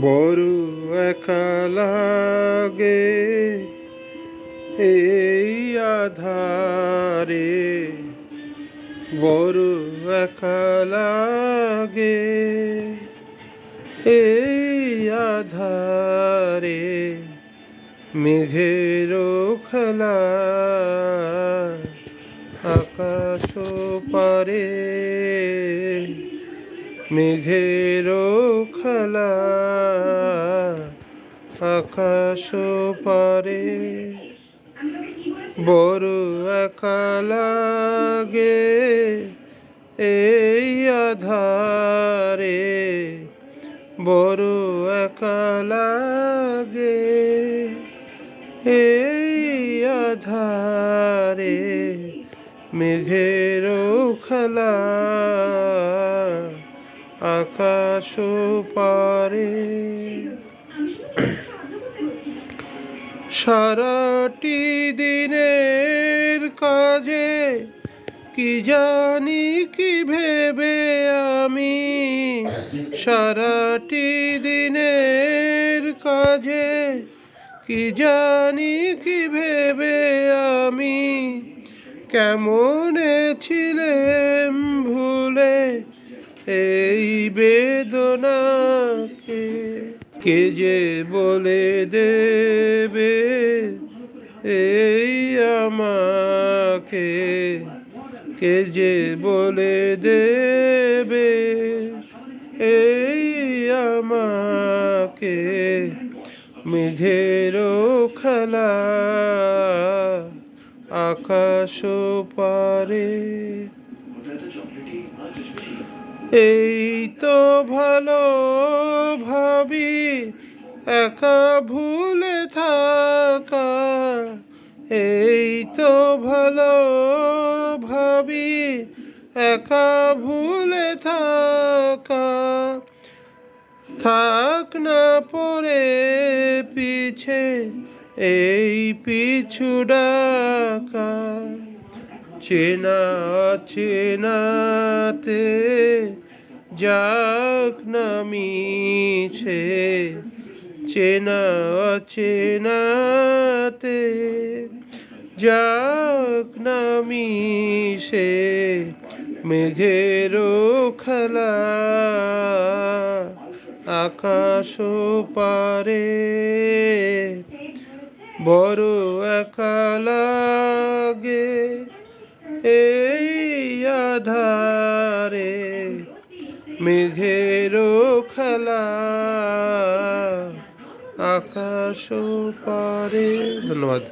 বড় একা লাগে এই আধারে, বড় একা লাগে এই আধারে, মেঘের খেলা আকাশ পারে, মেঘের খেলা আকাশ পারে, বড় একা লাগে এই আধারে, বড় একা লাগে এই আধারে, মেঘের খেলা আকাশ পারে। সারাটি দিনের কাজে কি জানি কি ভেবে আমি, সারাটি দিনের কাজে কি জানি কি ভেবে আমি, কেমনে ছিলেম ভুলে এই বেদনাকে, কে যে বলে দেবে এই আমাকে, কে যে বলে দেবে এই আমাকে, মেঘের খেলা আকাশ পারে। এই তো ভালো ভাবি একা ভুলে থাকা, এই তো ভালো ভাবি একা ভুলে থাকা, থাক না পড়ে পিছে এই পিছু ডাকা, চেনা চেনাতে যাক না মিছে, চেনা চেনাতে যাক না মিশে, মেঘের খেলা আকাশ পারে, বড় একা লাগে এই আধারে, মেঘের খেলা আকাশ পারে। ধন্যবাদ।